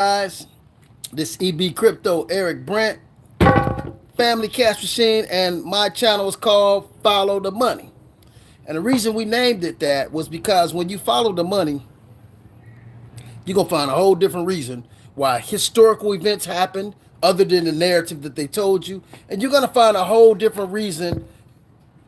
guys? This EB Crypto Eric Brent, Family Cash Machine, and my channel is called Follow the Money. And the reason we named it that was because when you follow the money, you're gonna find a whole different reason why historical events happened other than the narrative that they told you. And you're gonna find a whole different reason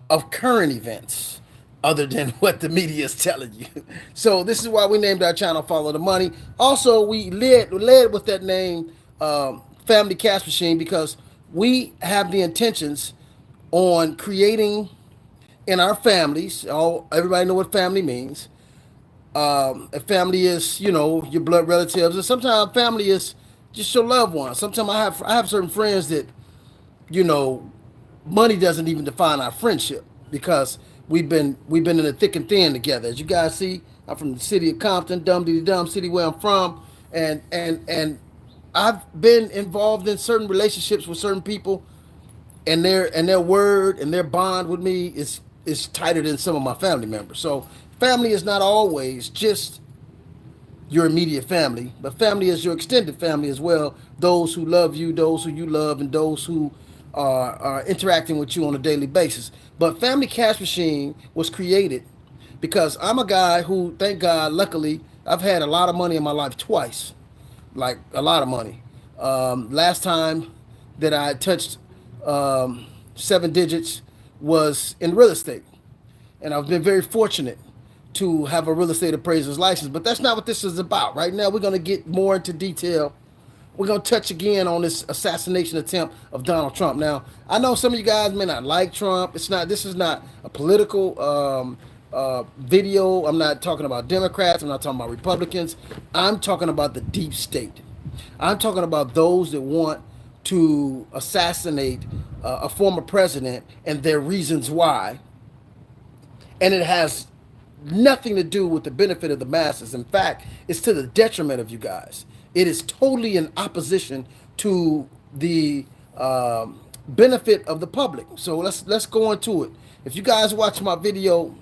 of current events other than what the media is telling you. So this is why we named our channel Follow the Money. Also, we led with that name, Family Cash Machine, because we have the intentions on creating in our families. Everybody know what family means. A family is, your blood relatives, and sometimes family is just your loved ones. Sometimes I have certain friends that, you know, money doesn't even define our friendship because we've been in the thick and thin together. As you guys see, I'm from the city of Compton, dumb city where I'm from, and I've been involved in certain relationships with certain people, and their word and their bond with me is tighter than some of my family members. So family is not always just your immediate family, but family is your extended family as well. Those who love you, those who you love, and those who are interacting with you on a daily basis. But Family Cash Machine was created because I'm a guy who, thank God, luckily, I've had a lot of money in my life twice, like a lot of money. Last time that I touched seven digits was in real estate, and I've been very fortunate to have a real estate appraiser's license. But that's not what this is about. Right now, we're going to get more into detail. We're going to touch again on this assassination attempt of Donald Trump. Now, I know some of you guys may not like Trump. This is not a political video. I'm not talking about Democrats. I'm not talking about Republicans. I'm talking about the deep state. I'm talking about those that want to assassinate a former president and their reasons why. And it has nothing to do with the benefit of the masses. In fact, it's to the detriment of you guys. It is totally in opposition to the benefit of the public. So let's go into it. If you guys watched my video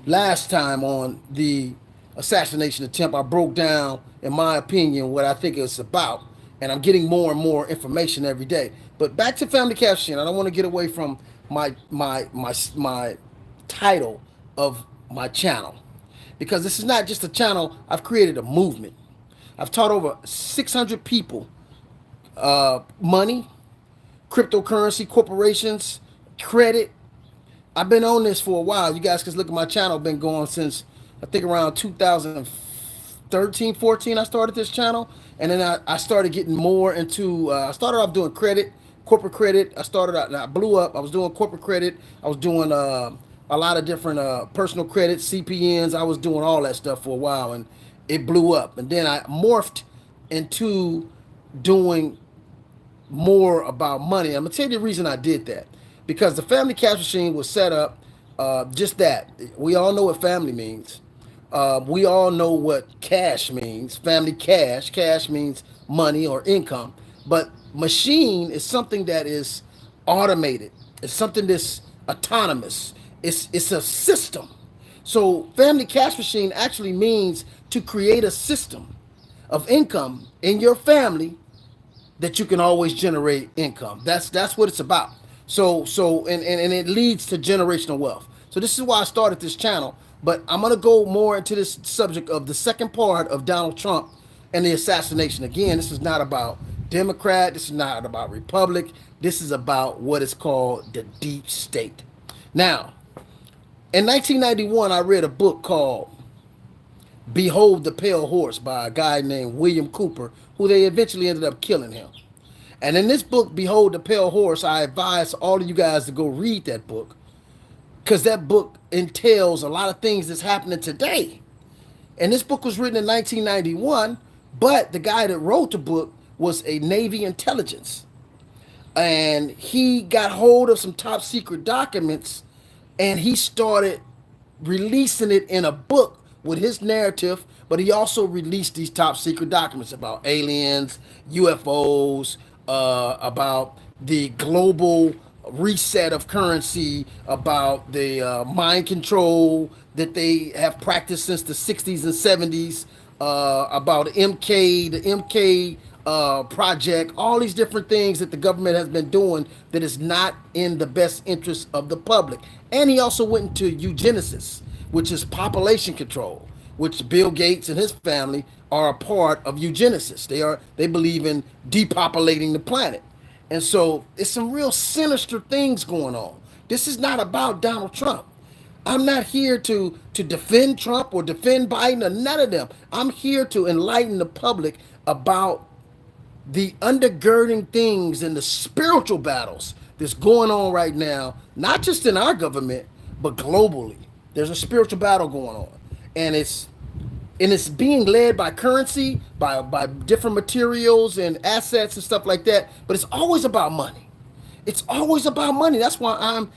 last time on the assassination attempt, I broke down, in my opinion, what I think it's about, and I'm getting more and more information every day. But back to Family Cash Machine. I don't want to get away from my title of my channel, because this is not just a channel. I've created a movement. I've taught over 600 people money, cryptocurrency, corporations, credit. I've been on this for a while. You guys can look at my channel. I've been going since, I think, around 2013, 14. I started this channel, and then I started getting more into, I started off doing credit, corporate credit. I blew up. I was doing corporate credit. I was doing a lot of different personal credit, CPNs. I was doing all that stuff for a while, and it blew up. And then I morphed into doing more about money. I'm gonna tell you the reason I did that, because the Family Cash Machine was set up just that. We all know what family means. We all know what cash means. Family cash. Cash means money or income. But machine is something that is automated. It's something that's autonomous. It's a system. So Family Cash Machine actually means to create a system of income in your family that you can always generate income. That's what it's about. And it leads to generational wealth. So this is why I started this channel. But I'm gonna go more into this subject of the second part of Donald Trump and the assassination. Again, this is not about Democrat. This is not about Republic. This is about what is called the deep state. Now, in 1991, I read a book called Behold the Pale Horse by a guy named William Cooper, who they eventually ended up killing him. And in this book, Behold the Pale Horse, I advise all of you guys to go read that book, because that book entails a lot of things that's happening today. And this book was written in 1991, but the guy that wrote the book was a Navy intelligence. And he got hold of some top secret documents, and he started releasing it in a book with his narrative, but he also released these top secret documents about aliens, UFOs, about the global reset of currency, about the mind control that they have practiced since the 60s and 70s, about the MK project, all these different things that the government has been doing that is not in the best interest of the public. And he also went into eugenesis, which is population control, which Bill Gates and his family are a part of eugenesis. They believe in depopulating the planet. And so it's some real sinister things going on. This is not about Donald Trump. I'm not here to defend Trump or defend Biden or none of them. I'm here to enlighten the public about the undergirding things and the spiritual battles that's going on right now, not just in our government, but globally. There's a spiritual battle going on. And it's being led by currency, by different materials and assets and stuff like that. But it's always about money. It's always about money. That's why I'm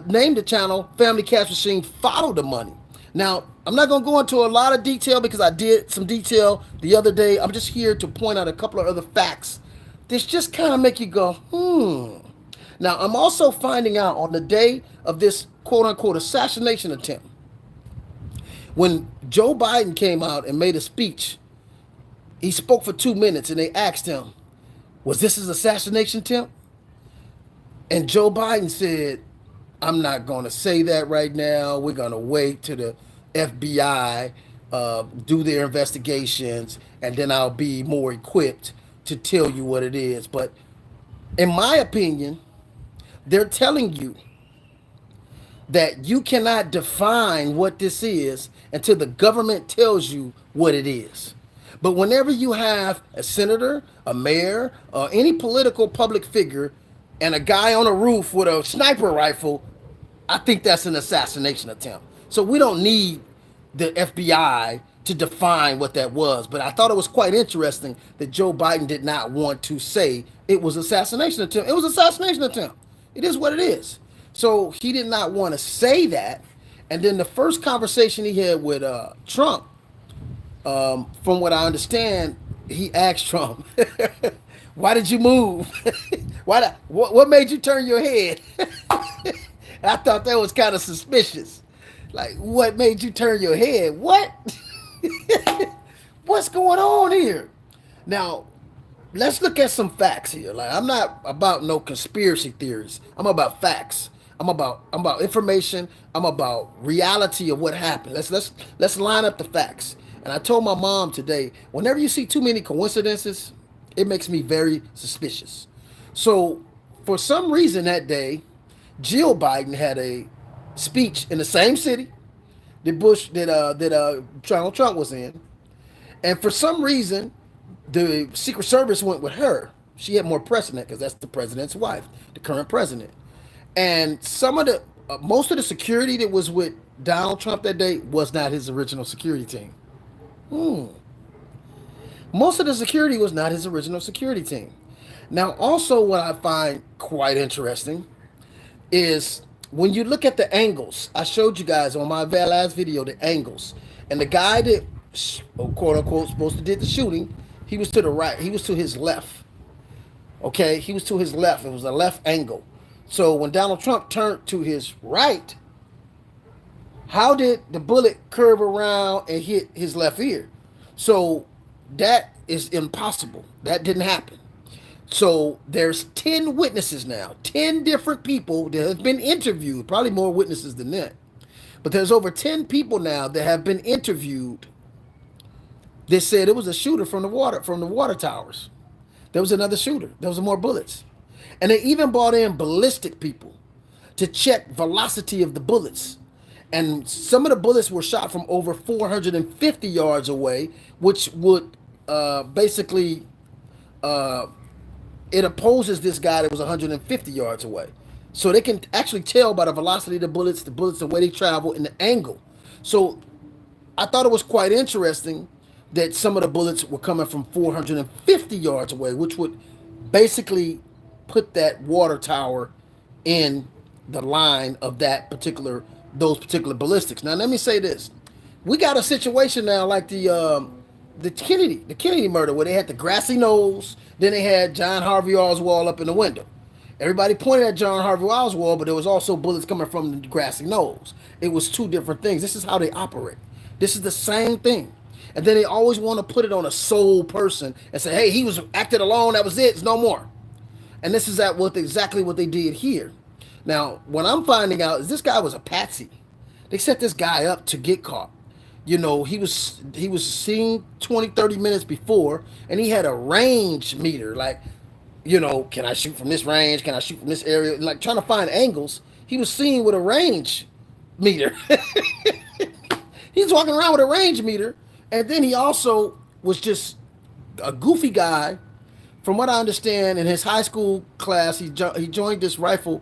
named the channel Family Cash Machine. Follow the money. Now, I'm not going to go into a lot of detail because I did some detail the other day. I'm just here to point out a couple of other facts that just kind of make you go, hmm. Now, I'm also finding out on the day of this quote unquote assassination attempt, when Joe Biden came out and made a speech, he spoke for 2 minutes and they asked him, was this his assassination attempt? And Joe Biden said, I'm not going to say that right now. We're going to wait till the FBI do their investigations, and then I'll be more equipped to tell you what it is. But in my opinion, they're telling you that you cannot define what this is until the government tells you what it is. But whenever you have a senator, a mayor, or any political public figure, and a guy on a roof with a sniper rifle, I think that's an assassination attempt. So we don't need the FBI to define what that was. But I thought it was quite interesting that Joe Biden did not want to say it was assassination attempt. It was assassination attempt. It is what it is. So he did not want to say that. And then the first conversation he had with Trump, from what I understand, he asked Trump, "Why did you move? What made you turn your head?" I thought that was kind of suspicious. Like, what made you turn your head? What? What's going on here? Now, let's look at some facts here. Like, I'm not about no conspiracy theories. I'm about facts. I'm about information. I'm about reality of what happened. Let's line up the facts. And I told my mom today, whenever you see too many coincidences, it makes me very suspicious. So, for some reason that day, Jill Biden had a speech in the same city that Donald Trump was in, and for some reason, the Secret Service went with her. She had more precedent because that's the president's wife, the current president. And some of the most of the security that was with Donald Trump that day was not his original security team. Hmm. Most of the security was not his original security team. Now, also, what I find quite interesting is when you look at the angles. I showed you guys on my last video the angles, and the guy that quote unquote supposed to did the shooting, he was to the right. He was to his left. Okay, he was to his left. It was a left angle. So when Donald Trump turned to his right, how did the bullet curve around and hit his left ear? So that is impossible. That didn't happen. So there's 10 witnesses now, 10 different people that have been interviewed, probably more witnesses than that. But there's over 10 people now that have been interviewed that said it was a shooter from the water towers. There was another shooter. There was more bullets. And they even brought in ballistic people to check velocity of the bullets. And some of the bullets were shot from over 450 yards away, which would basically it opposes this guy that was 150 yards away. So they can actually tell by the velocity of the bullets, the way they travel, and the angle. So I thought it was quite interesting that some of the bullets were coming from 450 yards away, which would basically put that water tower in the line of those particular ballistics. Now, let me say this: we got a situation now like the Kennedy murder, where they had the grassy knoll, then they had John Harvey Oswald up in the window. Everybody pointed at John Harvey Oswald, but there was also bullets coming from the grassy knoll. It was two different things. This is how they operate. This is the same thing. And then they always want to put it on a sole person and say, hey, he was acted alone, that was it, it's no more. And this is exactly what they did here. Now, what I'm finding out is this guy was a patsy. They set this guy up to get caught. He was seen 20, 30 minutes before, and he had a range meter, like, can I shoot from this range? Can I shoot from this area? Like trying to find angles. He was seen with a range meter. He's walking around with a range meter, and then he also was just a goofy guy. From what I understand, in his high school class, he joined this rifle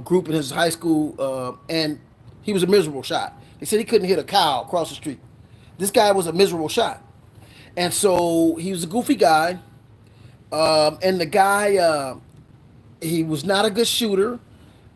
group in his high school, and he was a miserable shot. They said he couldn't hit a cow across the street. This guy was a miserable shot, and so he was a goofy guy. And the guy, he was not a good shooter,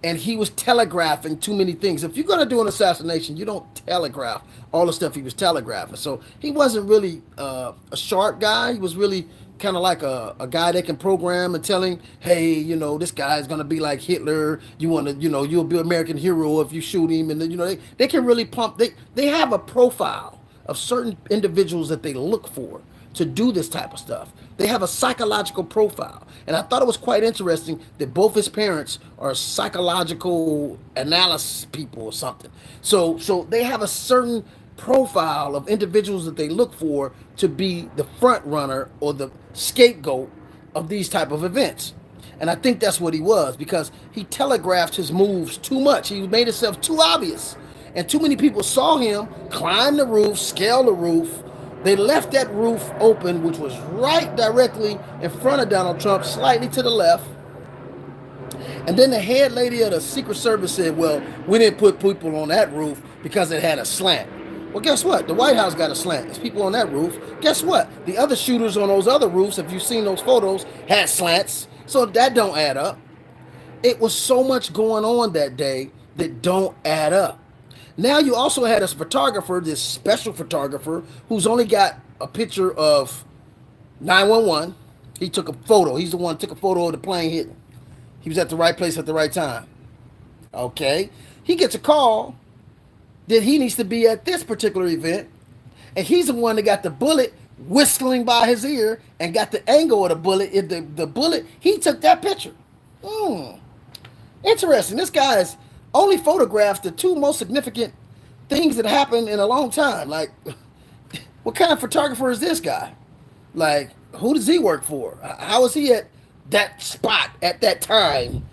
and he was telegraphing too many things. If you're going to do an assassination, you don't telegraph all the stuff he was telegraphing. So he wasn't really a sharp guy. He was really kind of like a guy that can program and telling, hey, this guy's going to be like Hitler. You want to, you'll be an American hero if you shoot him. And then, they can really pump. They have a profile of certain individuals that they look for to do this type of stuff. They have a psychological profile. And I thought it was quite interesting that both his parents are psychological analysis people or something. So they have a certain profile of individuals that they look for to be the front runner or the scapegoat of these type of events. And I think that's what he was, because he telegraphed his moves too much. He made himself too obvious. And too many people saw him climb the roof, scale the roof. They left that roof open, which was right directly in front of Donald Trump, slightly to the left. And then the head lady of the Secret Service said, well, we didn't put people on that roof because it had a slant. Well, guess what? The White House got a slant. There's people on that roof. Guess what? The other shooters on those other roofs, if you've seen those photos, had slants. So that don't add up. It was so much going on that day that don't add up. Now you also had a photographer, this special photographer, who's only got a picture of 911. He took a photo. He's the one who took a photo of the plane hitting. He was at the right place at the right time. Okay. He gets a call that he needs to be at this particular event, and he's the one that got the bullet whistling by his ear and got the angle of the bullet. The bullet, he took that picture. Interesting. This guy is only photographs the two most significant things that happened in a long time. Like, what kind of photographer is this guy? Like, who does he work for? How is he at that spot at that time?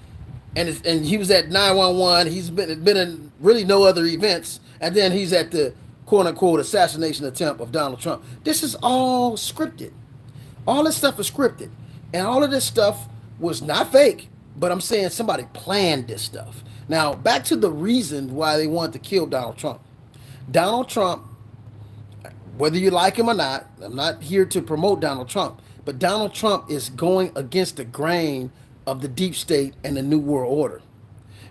And he was at 911. He's been in really no other events. And then he's at the quote-unquote assassination attempt of Donald Trump. This is all scripted. All this stuff is scripted. And all of this stuff was not fake. But I'm saying somebody planned this stuff. Now, back to the reason why they wanted to kill Donald Trump. Donald Trump, whether you like him or not, I'm not here to promote Donald Trump, but Donald Trump is going against the grain of the deep state and the New World Order.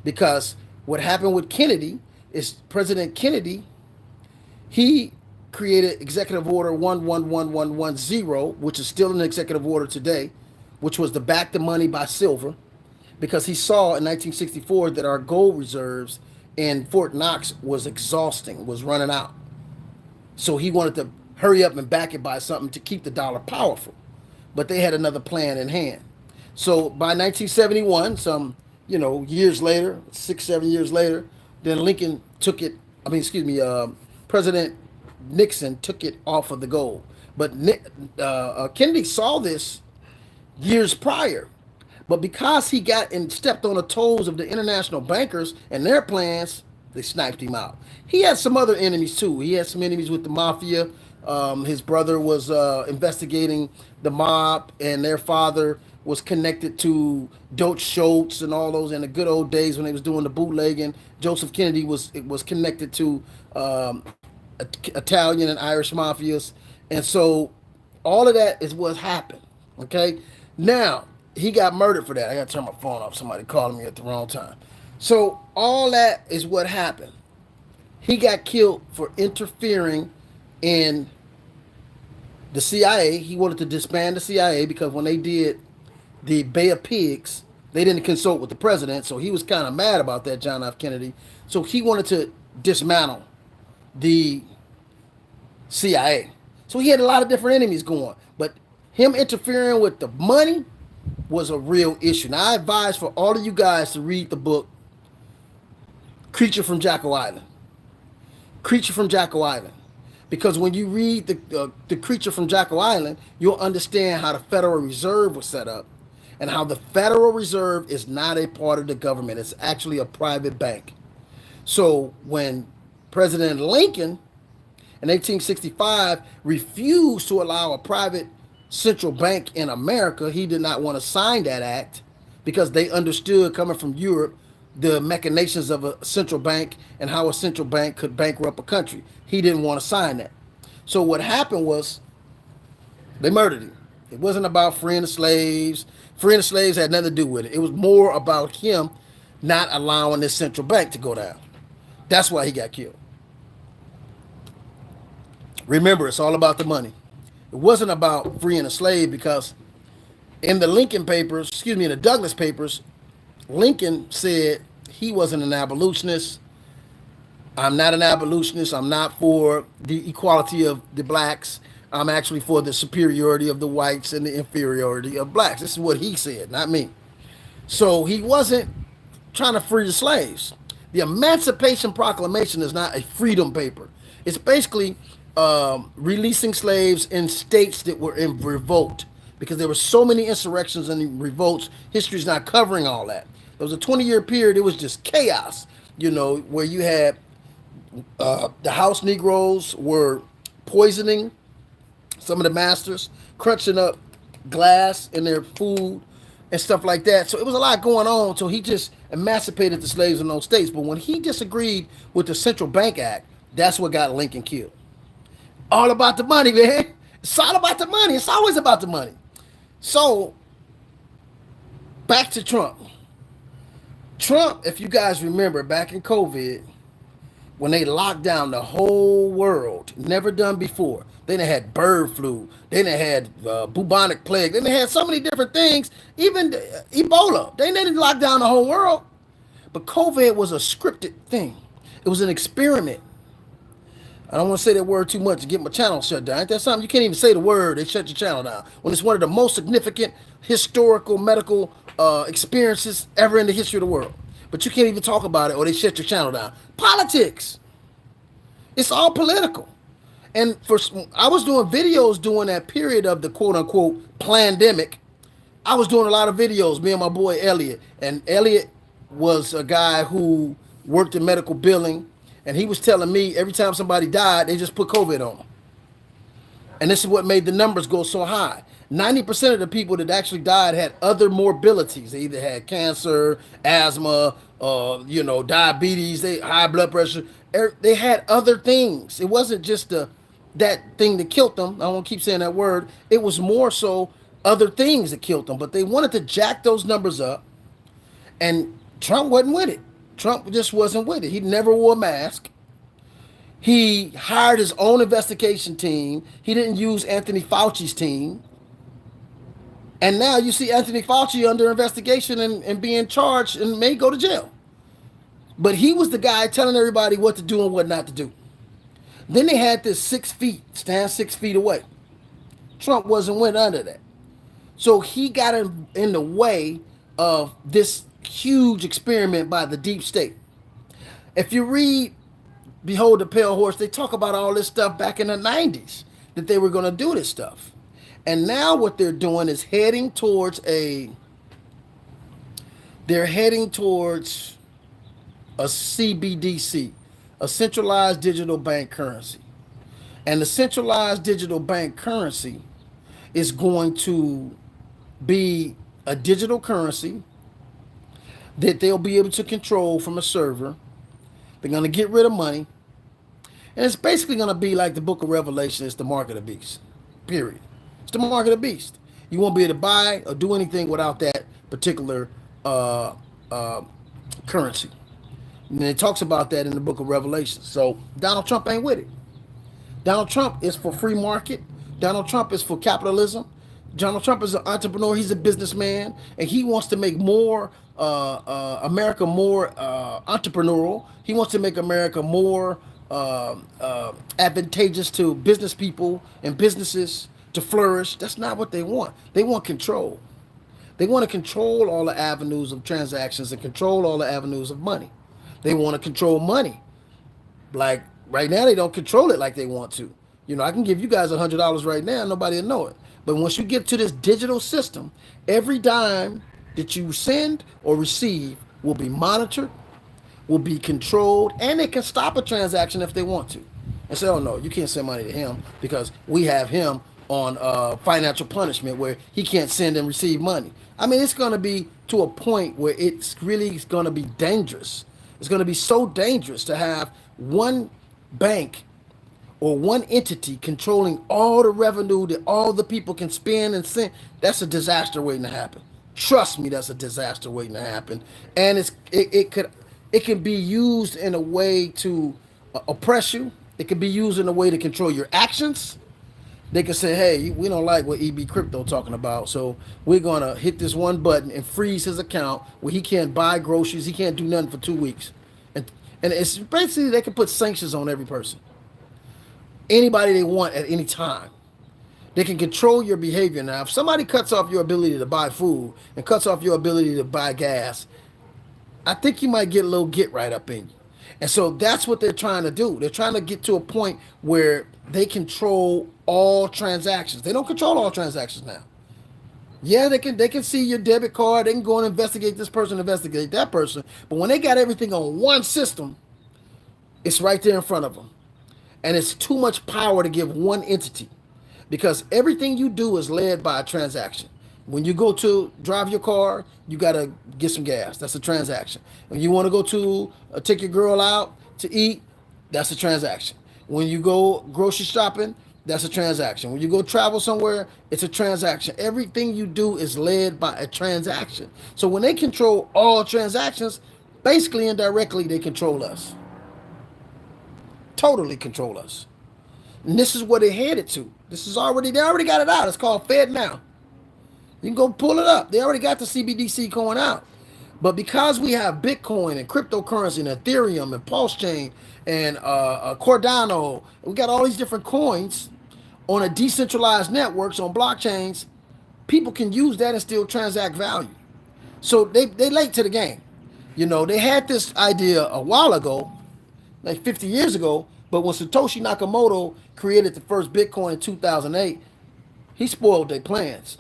Because what happened with Kennedy is President Kennedy, he created Executive Order 111110, which is still an executive order today, which was to back the money by silver, because he saw in 1964 that our gold reserves in Fort Knox was exhausting, was running out. So he wanted to hurry up and back it by something to keep the dollar powerful. But they had another plan in hand. So by 1971, some, years later, 6-7 years later, then Lincoln took it, President Nixon took it off of the gold. But Kennedy saw this years prior. But because he got and stepped on the toes of the international bankers and their plans, they sniped him out. He had some other enemies too. He had some enemies with the mafia. His brother was investigating the mob, and their father was connected to Deutsche Schultz and all those in the good old days when they was doing the bootlegging. Joseph Kennedy was connected to Italian and Irish mafias. And so all of that is what happened. Okay? Now, he got murdered for that. I got to turn my phone off. Somebody calling me at the wrong time. So all that is what happened. He got killed for interfering in the CIA. He wanted to disband the CIA because when they did the Bay of Pigs, they didn't consult with the president. So he was kind of mad about that, John F. Kennedy. So he wanted to dismantle the CIA. So he had a lot of different enemies going. But him interfering with the money was a real issue. Now, I advise for all of you guys to read the book Creature from Jekyll Island. Creature from Jekyll Island. Because when you read the Creature from Jekyll Island, you'll understand how the Federal Reserve was set up and how the Federal Reserve is not a part of the government. It's actually a private bank. So when President Lincoln in 1865 refused to allow a private central bank in America, he did not want to sign that act because they understood, coming from Europe, the machinations of a central bank and how a central bank could bankrupt a country. He didn't want to sign that. So what happened was they murdered him. It wasn't about freeing the slaves. Freeing the slaves had nothing to do with it. It was more about him not allowing this central bank to go down. That's why he got killed. Remember, it's all about the money. It wasn't about freeing a slave, because in the Lincoln papers, in the Douglas papers, Lincoln said he wasn't an abolitionist. I'm not an abolitionist. I'm not for the equality of the blacks. I'm actually for the superiority of the whites and the inferiority of blacks. This is what he said, not me. So he wasn't trying to free the slaves. The Emancipation Proclamation is not a freedom paper. It's basically releasing slaves in states that were in revolt, because there were so many insurrections and revolts. History's not covering all that. There was a 20-year period. It was just chaos, where you had the house Negroes were poisoning some of the masters, crunching up glass in their food and stuff like that. So it was a lot going on. So he just emancipated the slaves in those states. But when he disagreed with the Central Bank Act, that's what got Lincoln killed. All about the money, man. It's all about the money. It's always about the money. So back to Trump. Trump, if you guys remember, back in COVID, when they locked down the whole world, never done before. They done had bird flu. They done had bubonic plague. They done had so many different things. Even Ebola. They didn't lock down the whole world. But COVID was a scripted thing. It was an experiment. I don't want to say that word too much to get my channel shut down. Ain't that something? You can't even say the word, they shut your channel down. When it's one of the most significant historical medical experiences ever in the history of the world. But you can't even talk about it or they shut your channel down. Politics. It's all political. And I was doing videos during that period of the quote-unquote pandemic. I was doing a lot of videos, me and my boy Elliot. And Elliot was a guy who worked in medical billing. And he was telling me every time somebody died, they just put COVID on them. And this is what made the numbers go so high. 90% of the people that actually died had other morbidities. They either had cancer, asthma, diabetes, high blood pressure. They had other things. It wasn't just that thing that killed them. I won't keep saying that word. It was more so other things that killed them. But they wanted to jack those numbers up. And Trump wasn't with it. Trump just wasn't with it. He never wore a mask. He hired his own investigation team. He didn't use Anthony Fauci's team. And now you see Anthony Fauci under investigation and being charged and may go to jail. But he was the guy telling everybody what to do and what not to do. Then they had this 6 feet, stand 6 feet away. Trump wasn't went under that. So he got in the way of this huge experiment by the deep state. If you read Behold the Pale Horse, they talk about all this stuff back in the 90s, that they were going to do this stuff. And now what they're doing is heading towards a CBDC, a centralized digital bank currency. And the centralized digital bank currency is going to be a digital currency that they'll be able to control from a server. They're going to get rid of money. And it's basically going to be like the book of Revelation. It's the mark of the beast, period. It's the mark of the beast. You won't be able to buy or do anything without that particular currency. And it talks about that in the book of Revelation. So Donald Trump ain't with it. Donald Trump is for free market. Donald Trump is for capitalism. Donald Trump is an entrepreneur. He's a businessman. And he wants to make America more entrepreneurial. He wants to make America more advantageous to business people and businesses to flourish. That's not what they want. They want control. They want to control all the avenues of transactions and control all the avenues of money. They want to control money. Like right now, they don't control it like they want to. You know, I can give you guys $100 right now, nobody will know it. But once you get to this digital system, every dime that you send or receive will be monitored, will be controlled, and they can stop a transaction if they want to. And say, oh no, you can't send money to him because we have him on financial punishment where he can't send and receive money. I mean, it's going to be to a point where it's really going to be dangerous. It's going to be so dangerous to have one bank or one entity controlling all the revenue that all the people can spend and send. That's a disaster waiting to happen. Trust me, that's a disaster waiting to happen. And it can be used in a way to oppress you. It can be used in a way to control your actions. They can say, hey, we don't like what EB Crypto talking about, so we're going to hit this one button and freeze his account where he can't buy groceries, he can't do nothing for 2 weeks. And it's basically they can put sanctions on every person, anybody they want at any time. They can control your behavior. Now, if somebody cuts off your ability to buy food and cuts off your ability to buy gas, I think you might get a little get right up in you. And so that's what they're trying to do. They're trying to get to a point where they control all transactions. They don't control all transactions now. Yeah, they can see your debit card. They can go and investigate this person, investigate that person. But when they got everything on one system, it's right there in front of them. And it's too much power to give one entity because everything you do is led by a transaction. When you go to drive your car, you got to get some gas. That's a transaction. When you want to go to take your girl out to eat, that's a transaction. When you go grocery shopping, that's a transaction. When you go travel somewhere, it's a transaction. Everything you do is led by a transaction. So when they control all transactions, basically indirectly, they control us. Totally control us. And this is what they're headed to. They already got it out. It's called Fed Now. You can go pull it up. They already got the CBDC going out. But because we have Bitcoin and cryptocurrency and Ethereum and Pulse Chain and Cardano, we got all these different coins on a decentralized networks on blockchains, people can use that and still transact value. So they late to the game. You know, they had this idea a while ago, like 50 years ago, but when Satoshi Nakamoto created the first Bitcoin in 2008, he spoiled their plans.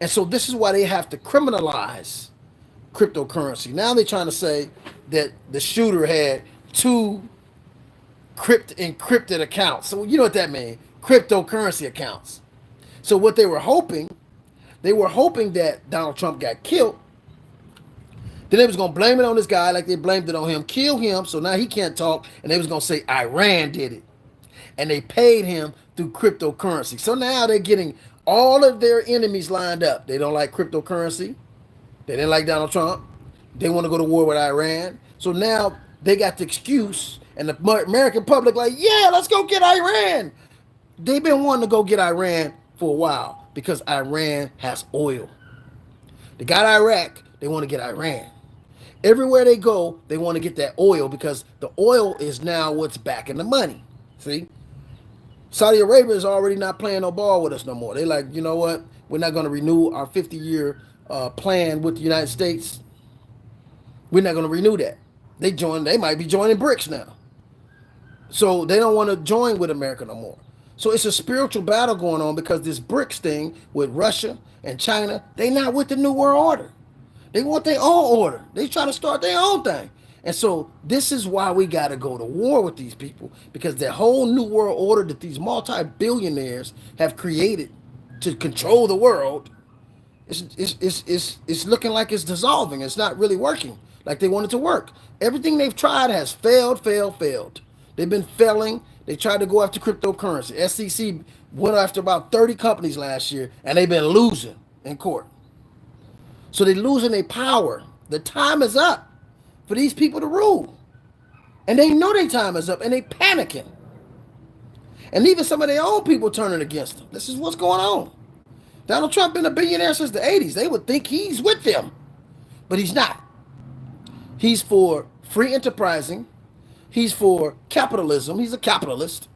And so this is why they have to criminalize cryptocurrency. Now they're trying to say that the shooter had two encrypted accounts. So you know what that means? Cryptocurrency accounts. So what they were hoping that Donald Trump got killed. Then they was going to blame it on this guy like they blamed it on him, kill him, so now he can't talk, and they was going to say Iran did it. And they paid him through cryptocurrency. So now they're getting all of their enemies lined up. They don't like cryptocurrency. They didn't like Donald Trump. They want to go to war with Iran. So now they got the excuse, and the American public like, yeah, let's go get Iran. They've been wanting to go get Iran for a while because Iran has oil. They got Iraq. They want to get Iran. Everywhere they go, they want to get that oil because the oil is now what's backing the money. See? Saudi Arabia is already not playing no ball with us no more. They like, you know what? We're not going to renew our 50-year plan with the United States. We're not going to renew that. They might be joining BRICS now. So they don't want to join with America no more. So it's a spiritual battle going on because this BRICS thing with Russia and China, they not with the New World Order. They want their own order. They try to start their own thing. And so this is why we got to go to war with these people, because the whole new world order that these multi-billionaires have created to control the world it's looking like it's dissolving. It's not really working like they want it to work. Everything they've tried has failed. They've been failing. They tried to go after cryptocurrency. SEC went after about 30 companies last year, and they've been losing in court. So they're losing their power. The time is up for these people to rule. And they know their time is up, and they panicking. And even some of their own people turning against them. This is what's going on. Donald Trump been a billionaire since the 80s. They would think he's with them, but he's not. He's for free enterprising. He's for capitalism. He's a capitalist.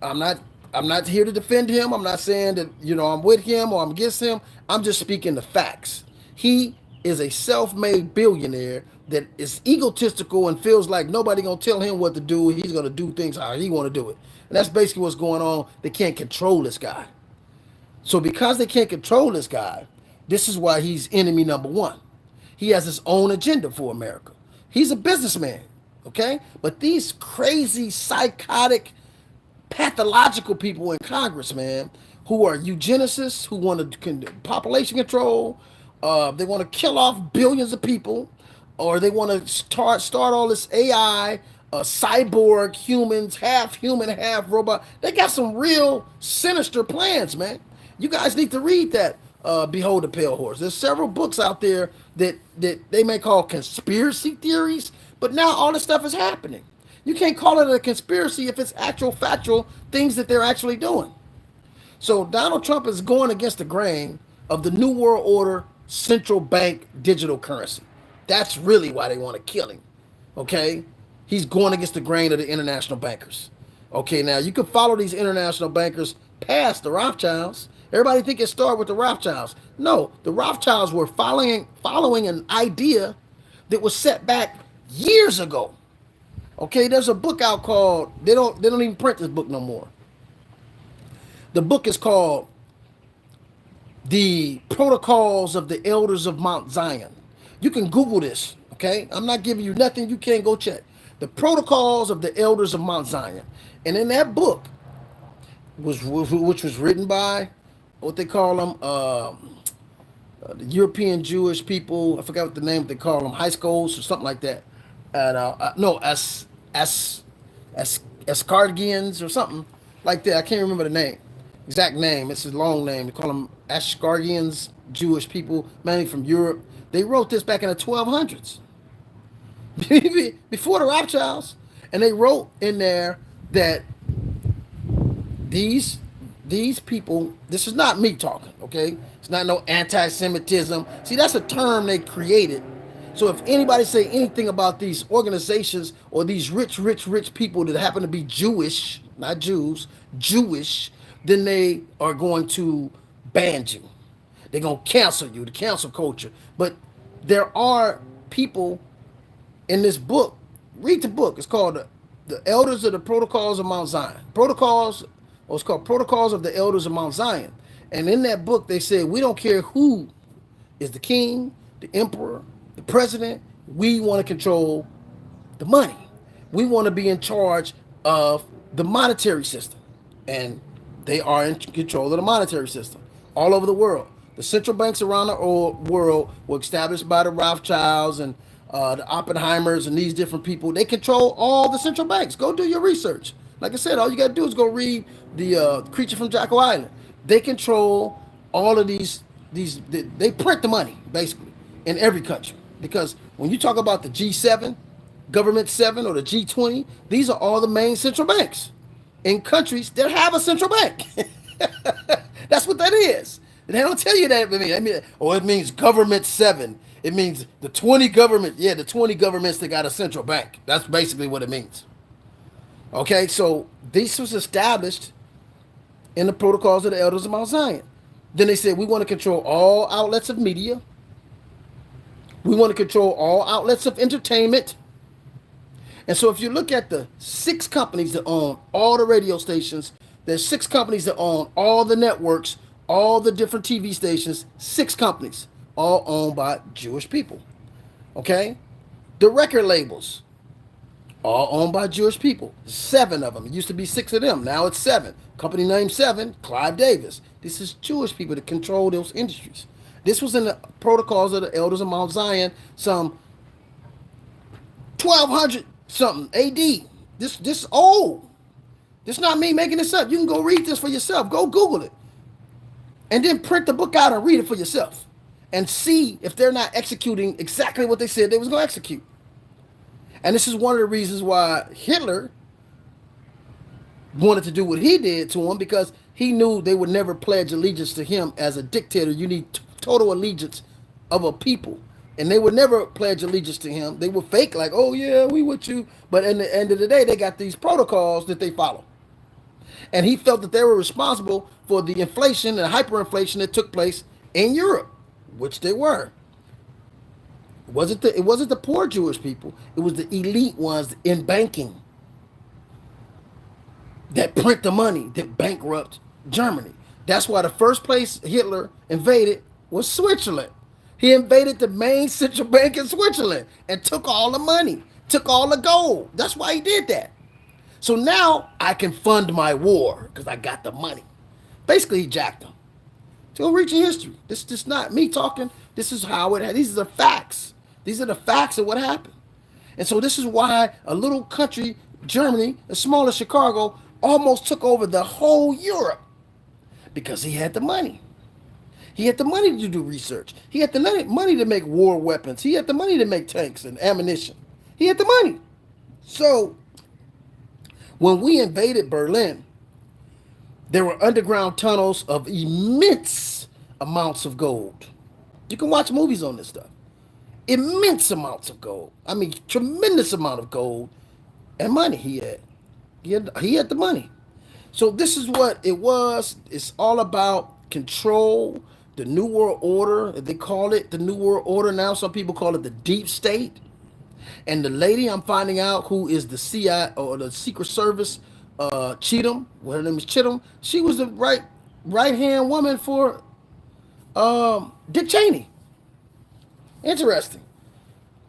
I'm not I'm not here to defend him. I'm not saying that, I'm with him or I'm against him. I'm just speaking the facts. He is a self-made billionaire that is egotistical and feels like nobody gonna tell him what to do. He's gonna do things how he want to do it. And that's basically what's going on. They can't control this guy. So because they can't control this guy, this is why he's enemy number one. He has his own agenda for America. He's a businessman, okay? But these crazy, psychotic, pathological people in Congress, man, who are eugenicists, who want to population control, they want to kill off billions of people, or they want to start all this AI, cyborg humans, half human, half robot. They got some real sinister plans, man. You guys need to read that. Behold the Pale Horse. There's several books out there that they may call conspiracy theories, but now all this stuff is happening. You can't call it a conspiracy if it's actual factual things that they're actually doing. So Donald Trump is going against the grain of the New World Order central bank digital currency. That's really why they want to kill him. Okay? He's going against the grain of the international bankers. Okay, now you can follow these international bankers past the Rothschilds. Everybody think it started with the Rothschilds. No, the Rothschilds were following an idea that was set back years ago. Okay, there's a book out called they don't even print this book no more. The book is called The Protocols of the Elders of Mount Zion. You can Google this, okay? I'm not giving you nothing you can't go check. The Protocols of the Elders of Mount Zion. And in that book, which was written by what they call them, the European Jewish people. I forgot what the name they call them, high schools or something like that. And no, Asgardians or something like that. I can't remember the name, exact name. It's a long name. They call them Asgardians, Jewish people, mainly from Europe. They wrote this back in the 1200s, before the Rothschilds, and they wrote in there that these people, this is not me talking, okay? It's not no anti-Semitism. See, that's a term they created. So if anybody say anything about these organizations or these rich people that happen to be Jewish, not Jews, Jewish, then they are going to ban you. They're going to cancel you, the cancel culture. But there are people in this book. Read the book. It's called the Elders of the Protocols of Mount Zion. It's called Protocols of the Elders of Mount Zion. And in that book, they said, we don't care who is the king, the emperor, the president. We want to control the money. We want to be in charge of the monetary system. And they are in control of the monetary system all over the world. The central banks around the world were established by the Rothschilds and the Oppenheimers and these different people. They control all the central banks. Go do your research. Like I said, all you got to do is go read the Creature from Jekyll Island. They control all of these. They print the money, basically, in every country. Because when you talk about the G7, Government 7, or the G20, these are all the main central banks in countries that have a central bank. That's what that is. And they don't tell you that. It means Government 7. It means the 20 government. Yeah, the 20 governments that got a central bank. That's basically what it means. Okay, so this was established in the Protocols of the Elders of Mount Zion. Then they said, we want to control all outlets of media. We want to control all outlets of entertainment. And so if you look at the 6 companies that own all the radio stations, there's 6 companies that own all the networks, all the different TV stations, 6 companies, all owned by Jewish people. Okay? The record labels, all owned by Jewish people. 7 of them. It used to be 6 of them. Now it's 7. Company name 7, Clive Davis. This is Jewish people that control those industries. This was in the Protocols of the Elders of Mount Zion, some 1200 something AD. This old. This is not me making this up. You can go read this for yourself. Go Google it. And then print the book out and read it for yourself. And see if they're not executing exactly what they said they was going to execute. And this is one of the reasons why Hitler wanted to do what he did to him, because he knew they would never pledge allegiance to him as a dictator. You need total allegiance of a people And they would never pledge allegiance to him. They would fake like, oh yeah, we with you. But in the end of the day, they got these protocols that they follow. And he felt that they were responsible for the inflation and hyperinflation that took place in Europe, which they were. It wasn't the poor Jewish people. It was the elite ones in banking that print the money that bankrupt Germany. That's why the first place Hitler invaded was Switzerland. He invaded the main central bank in Switzerland and took all the money, took all the gold. That's why he did that. So now I can fund my war because I got the money. Basically, he jacked them. So go read your history. This is just not me talking. This is how it happened. These are the facts. These are the facts of what happened. And so this is why a little country, Germany, as small as Chicago, almost took over the whole Europe because he had the money. He had the money to do research. He had the money to make war weapons. He had the money to make tanks and ammunition. He had the money. So when we invaded Berlin, there were underground tunnels of immense amounts of gold. You can watch movies on this stuff. Immense amounts of gold. I mean, tremendous amount of gold and money he had. He had the money. So this is what it was. It's all about control, the New World Order. They call it the New World Order now. Some people call it the deep state. And the lady I'm finding out who is the CIA or the Secret Service, Cheatham, her name is Cheatham, she was the right hand woman for Dick Cheney. Interesting.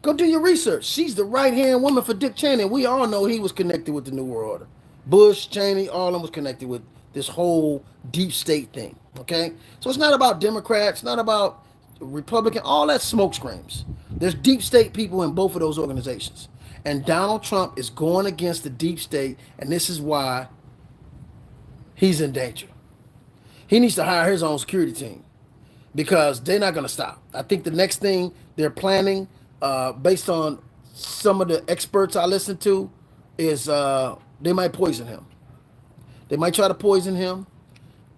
Go do your research. She's the right hand woman for Dick Cheney. We all know he was connected with the New World Order. Bush, Cheney, all of them was connected with this whole deep state thing. Okay? So it's not about Democrats, not about Republican, all that smoke screams. There's deep state people in both of those organizations. And Donald Trump is going against the deep state, and this is why he's in danger. He needs to hire his own security team because they're not going to stop. I think the next thing they're planning, based on some of the experts I listen to, is they might poison him. They might try to poison him,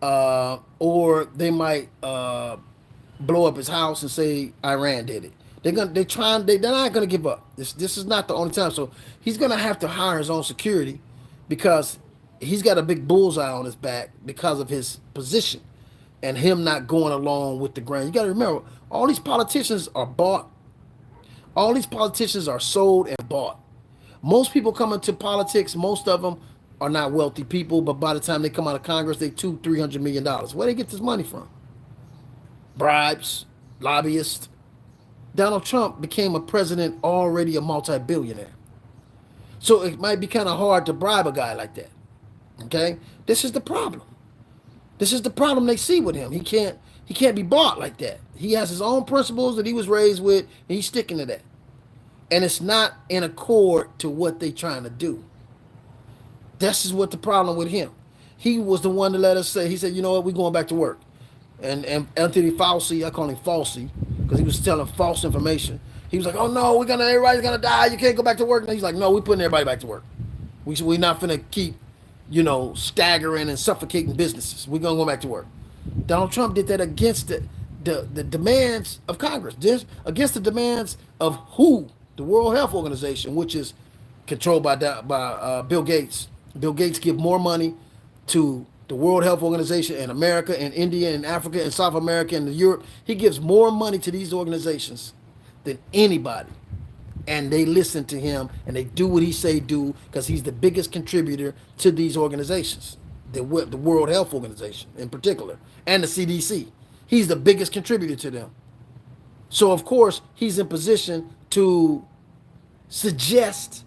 or they might blow up his house and say Iran did it. They're not gonna give up. This is not the only time. So he's gonna have to hire his own security because he's got a big bullseye on his back because of his position and him not going along with the grain. You gotta remember, all these politicians are bought. All these politicians are sold and bought. Most people come into politics, most of them are not wealthy people, but by the time they come out of Congress, they $200-300 million. Where they get this money from? Bribes, lobbyists. Donald Trump became a president already a multi-billionaire. So it might be kind of hard to bribe a guy like that. Okay? This is the problem. This is the problem they see with him. He can't be bought like that. He has his own principles that he was raised with, and he's sticking to that. And it's not in accord to what they're trying to do. This is what the problem with him. He was the one to let us say, he said, you know what, we're going back to work. And Anthony Fauci, I call him Falsey, because he was telling false information. He was like, oh no, everybody's gonna die, you can't go back to work. And he's like, no, we're putting everybody back to work. We're not finna keep, staggering and suffocating businesses. We're gonna go back to work. Donald Trump did that against the demands of Congress, against the demands of who? The World Health Organization, which is controlled by Bill Gates. Bill Gates give more money to the World Health Organization in America and India and Africa and South America and Europe. He gives more money to these organizations than anybody. And they listen to him and they do what he say do because he's the biggest contributor to these organizations. The World Health Organization in particular and the CDC. He's the biggest contributor to them. So of course he's in position to suggest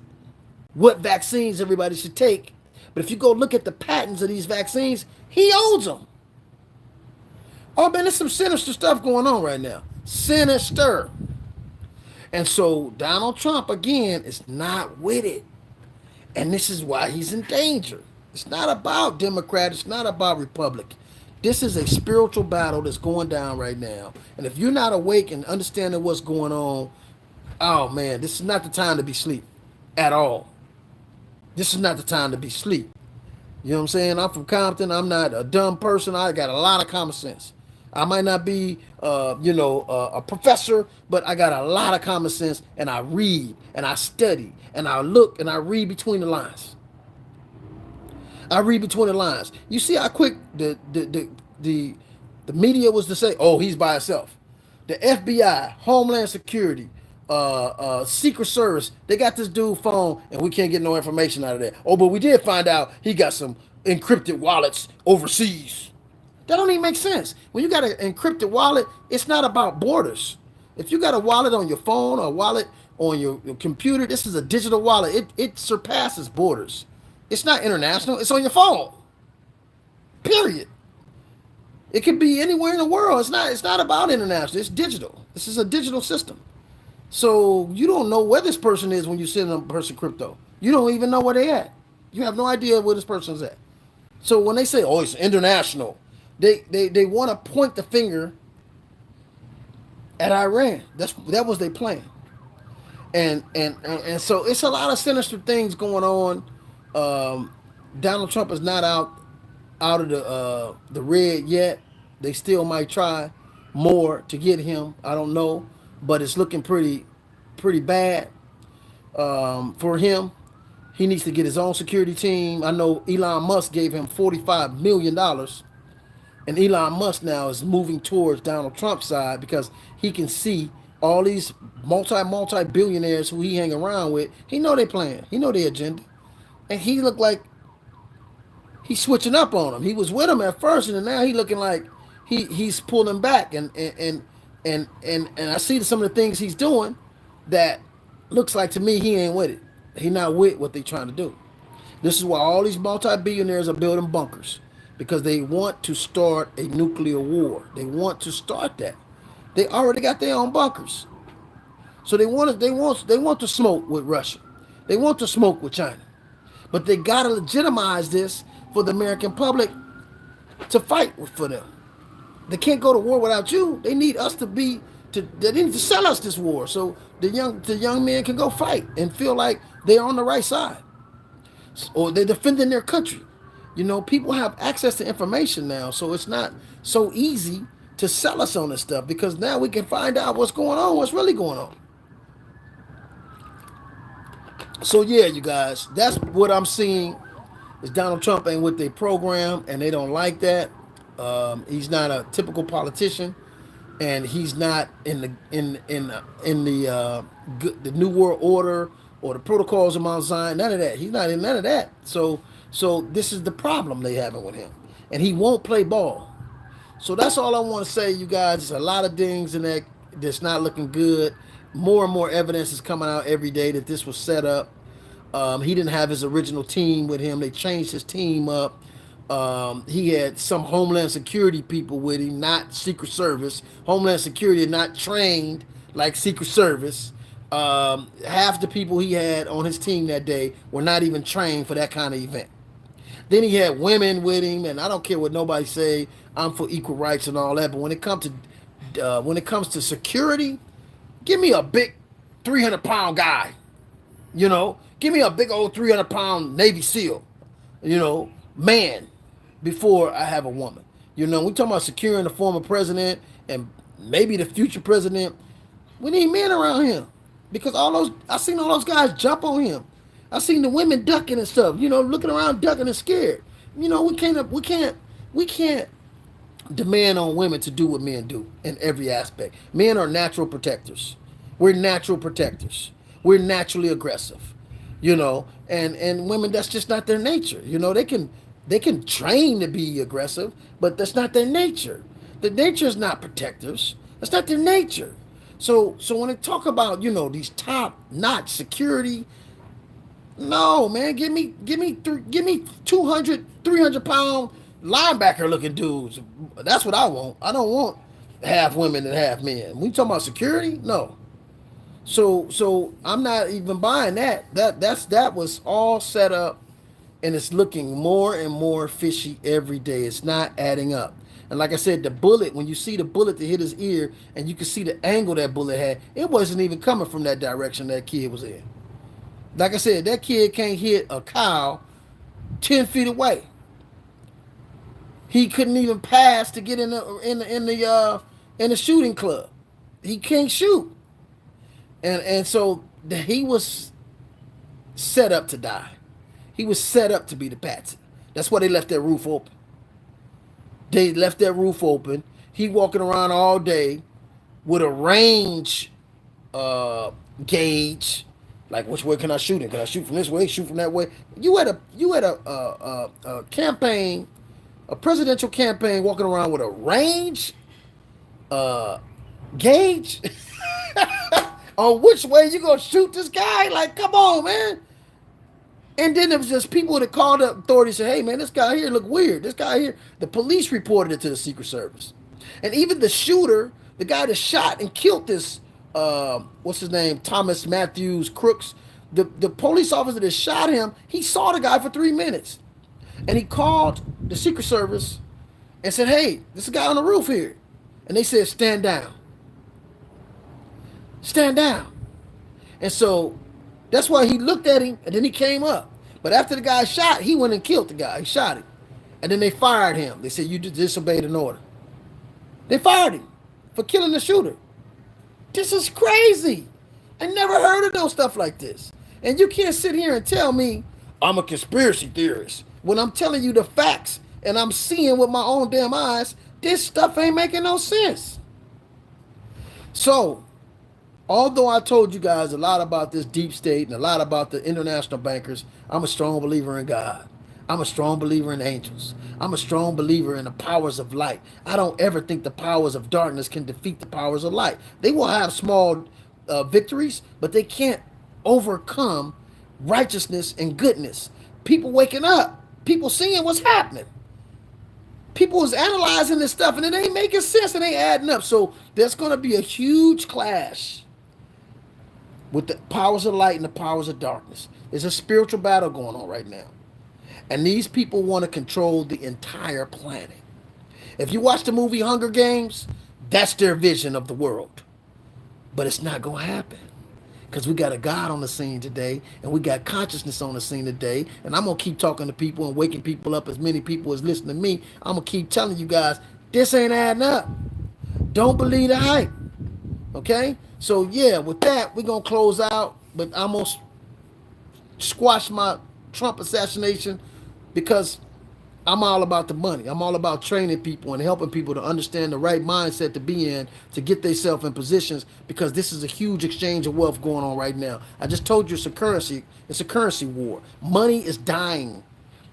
what vaccines everybody should take. But if you go look at the patents of these vaccines, he owns them. Oh man, there's some sinister stuff going on right now. Sinister. And so Donald Trump, again, is not with it. And this is why he's in danger. It's not about Democrat. It's not about Republican. This is a spiritual battle that's going down right now. And if you're not awake and understanding what's going on, oh man, this is not the time to be asleep at all. This is not the time to be asleep. You know what I'm saying? I'm from Compton. I'm not a dumb person. I got a lot of common sense. I might not be, a professor, but I got a lot of common sense, and I read and I study and I look and I read between the lines. I read between the lines. You see how quick the media was to say, "Oh, he's by himself." The FBI, Homeland Security, Secret Service, they got this dude phone, and we can't get no information out of that. Oh, but we did find out he got some encrypted wallets overseas. That don't even make sense. When you got an encrypted wallet, it's not about borders. If you got a wallet on your phone or a wallet on your computer, this is a digital wallet. It surpasses borders. It's not international. It's on your phone. Period. It could be anywhere in the world. It's not about international. It's digital. This is a digital system. So you don't know where this person is when you send a person crypto. You don't even know where they at. You have no idea where this person's at. So when they say, "Oh, it's international," they want to point the finger at Iran. That was their plan. And so it's a lot of sinister things going on. Donald Trump is not out of the red yet. They still might try more to get him. I don't know, but it's looking pretty bad for him. He needs to get his own security team. I know Elon Musk gave him $45 million, and Elon Musk now is moving towards Donald Trump's side because he can see all these multi billionaires who he hang around with. He know they plan. He know their agenda, and he looked like he's switching up on him. He was with him at first, and now he looking like he's pulling back, and I see some of the things he's doing that looks like to me he ain't with it. He not with what they trying to do. This is why all these multi-billionaires are building bunkers, because they want to start a nuclear war. They want to start that. They already got their own bunkers, so they want to smoke with Russia. They want to smoke with China, but they gotta legitimize this for the American public to fight for them. They can't go to war without you. They need us to be they need to sell us this war so the young men can go fight and feel like they're on the right side, or they're defending their country. People have access to information now, so it's not so easy to sell us on this stuff, because now we can find out what's going on, what's really going on. So yeah, you guys, that's what I'm seeing is Donald Trump ain't with their program, and they don't like that. He's not a typical politician, and he's not in the New World Order or the protocols of Mount Zion. None of that. He's not in none of that. So this is the problem they having with him, and he won't play ball. So that's all I want to say, you guys. There's a lot of things in that that's not looking good. More and more evidence is coming out every day that this was set up. He didn't have his original team with him. They changed his team up. He had some Homeland Security people with him, not Secret Service. Homeland Security are not trained like Secret Service. Half the people he had on his team that day were not even trained for that kind of event. Then he had women with him, and I don't care what nobody say. I'm for equal rights and all that, but when it comes to security, give me a big 300-pound guy. Give me a big old 300-pound Navy SEAL. Man, before I have a woman. We talking about securing the former president and maybe the future president. We need men around him, because I seen all those guys jump on him. I seen the women ducking and stuff, looking around ducking and scared. We can't demand on women to do what men do in every aspect. Men are natural protectors. We're natural protectors. We're naturally aggressive. And women, that's just not their nature. They can train to be aggressive, but that's not their nature. The nature is not protectors. That's not their nature. So when they talk about, these top-notch security, no, man, give me 200, 300-pound linebacker looking dudes. That's what I want. I don't want half women and half men. We talking about security? No. So I'm not even buying that. That was all set up, and it's looking more and more fishy every day. It's not adding up. And like I said, the bullet, when you see the bullet that hit his ear, and you can see the angle that bullet had, it wasn't even coming from that direction that kid was in. Like I said, that kid can't hit a cow 10 feet away. He couldn't even pass to get in the shooting club. He can't shoot, and so he was set up to die. He was set up to be the patsy. That's why they left that roof open. They left that roof open. He walking around all day with a range uh, gauge, like which way can I shoot it? Can I shoot from this way? Shoot from that way? You had a campaign, a presidential campaign, walking around with a range uh, gauge on which way you gonna shoot this guy? Like, come on, man. And then there was just people that called up authorities and said, hey, man, this guy here look weird. This guy here. The police reported it to the Secret Service. And even the shooter, the guy that shot and killed this, what's his name, Thomas Matthews Crooks, the police officer that shot him, he saw the guy for 3 minutes. And he called the Secret Service and said, hey, this is a guy on the roof here. And they said, stand down. Stand down. And so that's why he looked at him and then he came up. But after the guy shot, he went and killed the guy. He shot him. And then they fired him. They said, you disobeyed an order. They fired him for killing the shooter. This is crazy. I never heard of no stuff like this. And you can't sit here and tell me I'm a conspiracy theorist when I'm telling you the facts and I'm seeing with my own damn eyes, this stuff ain't making no sense. So, although I told you guys a lot about this deep state and a lot about the international bankers, I'm a strong believer in God. I'm a strong believer in angels. I'm a strong believer in the powers of light. I don't ever think the powers of darkness can defeat the powers of light. They will have small victories, but they can't overcome righteousness and goodness. People waking up, people seeing what's happening. People is analyzing this stuff and it ain't making sense and ain't adding up. So there's going to be a huge clash with the powers of light and the powers of darkness. There's a spiritual battle going on right now. And these people want to control the entire planet. If you watch the movie Hunger Games, that's their vision of the world. But it's not going to happen. Because we got a God on the scene today, and we got consciousness on the scene today, and I'm going to keep talking to people and waking people up, as many people as listen to me. I'm going to keep telling you guys, this ain't adding up. Don't believe the hype. Okay? So, yeah, with that, we're going to close out, but I'm going to squash my Trump assassination because I'm all about the money. I'm all about training people and helping people to understand the right mindset to be in to get themselves in positions, because this is a huge exchange of wealth going on right now. I just told you it's a currency. It's a currency war. Money is dying.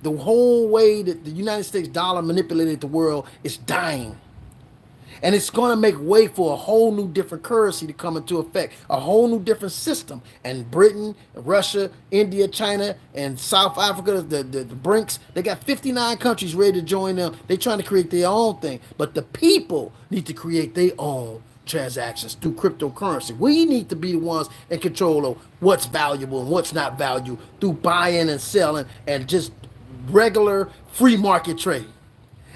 The whole way that the United States dollar manipulated the world is dying. And it's going to make way for a whole new different currency to come into effect, a whole new different system. And Britain, Russia, India, China, and South Africa, the BRICS, they got 59 countries ready to join them. They're trying to create their own thing. But the people need to create their own transactions through cryptocurrency. We need to be the ones in control of what's valuable and what's not valuable through buying and selling and just regular free market trade.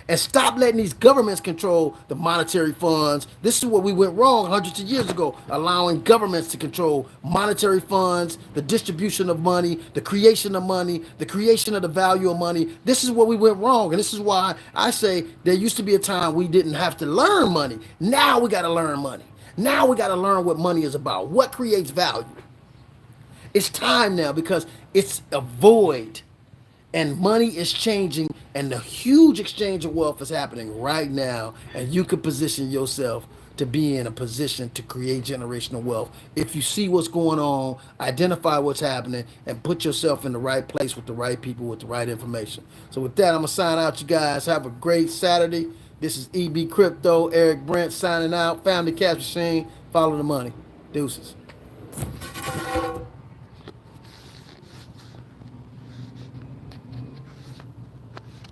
And stop letting these governments control the monetary funds. This is where we went wrong hundreds of years ago, allowing governments to control monetary funds, the distribution of money, the creation of money, the creation of the value of money. This is where we went wrong. And this is why I say there used to be a time we didn't have to learn money. Now we got to learn money. Now we got to learn what money is about, what creates value. It's time now because it's a void. And money is changing, and the huge exchange of wealth is happening right now. And you can position yourself to be in a position to create generational wealth. If you see what's going on, identify what's happening, and put yourself in the right place with the right people with the right information. So with that, I'm going to sign out, you guys. Have a great Saturday. This is EB Crypto, Eric Brent signing out. Family Cash Machine. Follow the money. Deuces.